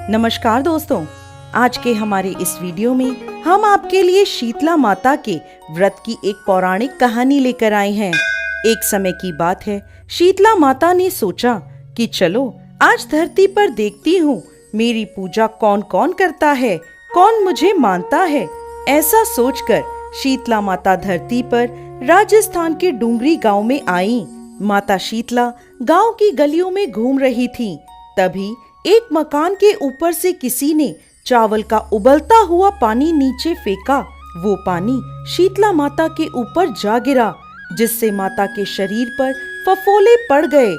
नमस्कार दोस्तों, आज के हमारे इस वीडियो में हम आपके लिए शीतला माता के व्रत की एक पौराणिक कहानी लेकर आए हैं। एक समय की बात है, शीतला माता ने सोचा कि चलो आज धरती पर देखती हूँ मेरी पूजा कौन कौन करता है, कौन मुझे मानता है। ऐसा सोचकर शीतला माता धरती पर राजस्थान के डूंगरी गांव में आई। माता शीतला गांव की गलियों में घूम रही थी। तभी एक मकान के ऊपर से किसी ने चावल का उबलता हुआ पानी नीचे फेंका। वो पानी शीतला माता के ऊपर जा गिरा, जिससे माता के शरीर पर फफोले पड़ गए।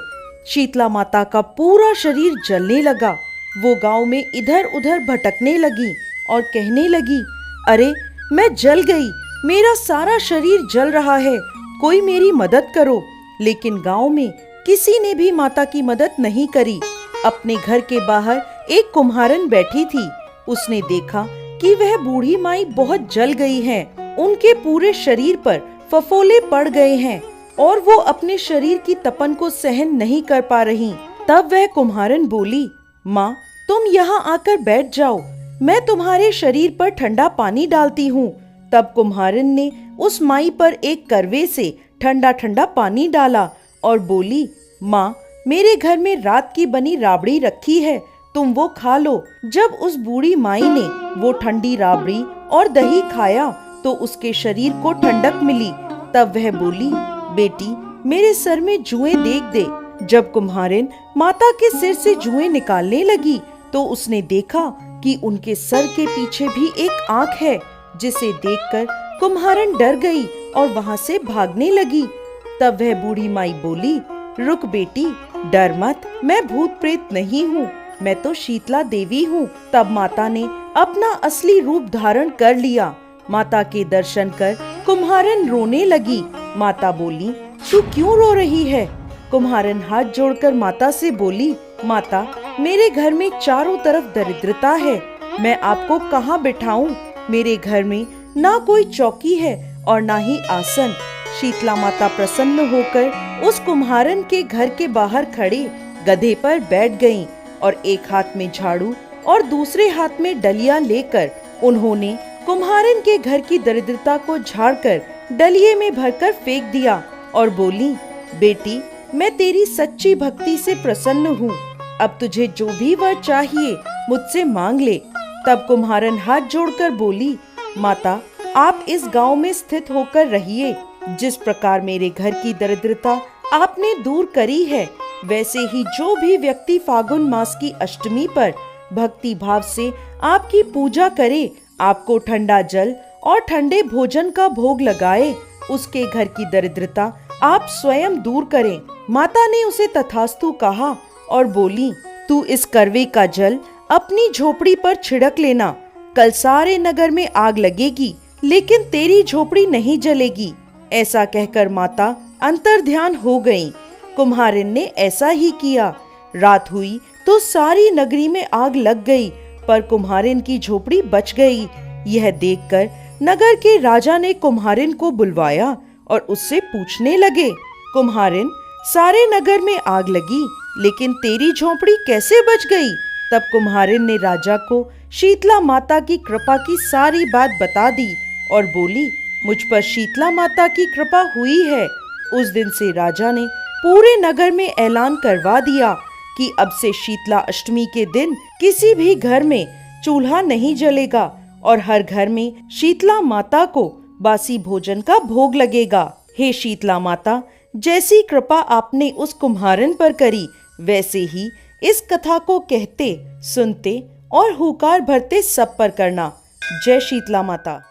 शीतला माता का पूरा शरीर जलने लगा। वो गांव में इधर उधर भटकने लगी और कहने लगी, अरे मैं जल गई, मेरा सारा शरीर जल रहा है, कोई मेरी मदद करो। लेकिन गांव में किसी ने भी माता की मदद नहीं करी। अपने घर के बाहर एक कुम्हारन बैठी थी। उसने देखा कि वह बूढ़ी माई बहुत जल गई हैं। उनके पूरे शरीर पर फफोले पड़ गए हैं और वो अपने शरीर की तपन को सहन नहीं कर पा रही। तब वह कुम्हारन बोली, माँ तुम यहाँ आकर बैठ जाओ, मैं तुम्हारे शरीर पर ठंडा पानी डालती हूँ। तब कुम्हारन ने उस माई पर एक करवे से ठंडा ठंडा पानी डाला और बोली, माँ मेरे घर में रात की बनी राबड़ी रखी है, तुम वो खा लो। जब उस बूढ़ी माई ने वो ठंडी राबड़ी और दही खाया तो उसके शरीर को ठंडक मिली। तब वह बोली, बेटी मेरे सर में जुएं देख दे। जब कुम्हारन माता के सिर से जुएं निकालने लगी तो उसने देखा कि उनके सर के पीछे भी एक आंख है, जिसे देखकर कुम्हारन डर गई और वहाँ से भागने लगी। तब वह बूढ़ी माई बोली, रुक बेटी, डर मत, मैं भूत प्रेत नहीं हूँ, मैं तो शीतला देवी हूँ। तब माता ने अपना असली रूप धारण कर लिया। माता के दर्शन कर कुम्हारन रोने लगी। माता बोली, तू क्यों रो रही है? कुम्हारन हाथ जोड़कर माता से बोली, माता मेरे घर में चारों तरफ दरिद्रता है, मैं आपको कहाँ बिठाऊं? मेरे घर में ना कोई चौकी है और ना ही आसन। शीतला माता प्रसन्न होकर उस कुम्हारन के घर के बाहर खड़े गधे पर बैठ गईं और एक हाथ में झाड़ू और दूसरे हाथ में डलिया लेकर उन्होंने कुम्हारन के घर की दरिद्रता को झाड़कर डलिये में भरकर फेंक दिया और बोली, बेटी मैं तेरी सच्ची भक्ति से प्रसन्न हूँ, अब तुझे जो भी वर चाहिए मुझसे मांग ले। तब कुम्हारन हाथ जोड़कर बोली, माता आप इस गांव में स्थित होकर रहिए। जिस प्रकार मेरे घर की दरिद्रता आपने दूर करी है, वैसे ही जो भी व्यक्ति फागुन मास की अष्टमी पर भक्ति भाव से आपकी पूजा करे, आपको ठंडा जल और ठंडे भोजन का भोग लगाए, उसके घर की दरिद्रता आप स्वयं दूर करें। माता ने उसे तथास्तु कहा और बोली, तू इस करवे का जल अपनी झोपड़ी पर छिड़क लेना। कल सारे नगर में आग लगेगी, लेकिन तेरी झोपड़ी नहीं जलेगी। ऐसा कहकर माता अंतर्ध्यान हो गईं। कुम्हारन ने ऐसा ही किया। रात हुई तो सारी नगरी में आग लग गई, पर कुम्हारन की झोपड़ी बच गई। यह देखकर नगर के राजा ने कुम्हारन को बुलवाया और उससे पूछने लगे, कुम्हारन सारे नगर में आग लगी, लेकिन तेरी झोपड़ी कैसे बच गई? तब कुम्हारन ने राजा को शीतला माता की कृपा की सारी बात बता दी और बोली, मुझ पर शीतला माता की कृपा हुई है। उस दिन से राजा ने पूरे नगर में ऐलान करवा दिया कि अब से शीतला अष्टमी के दिन किसी भी घर में चूल्हा नहीं जलेगा और हर घर में शीतला माता को बासी भोजन का भोग लगेगा। हे शीतला माता, जैसी कृपा आपने उस कुम्हारन पर करी, वैसे ही इस कथा को कहते, सुनते और हुकार भरते सब पर करना। जय शीतला माता।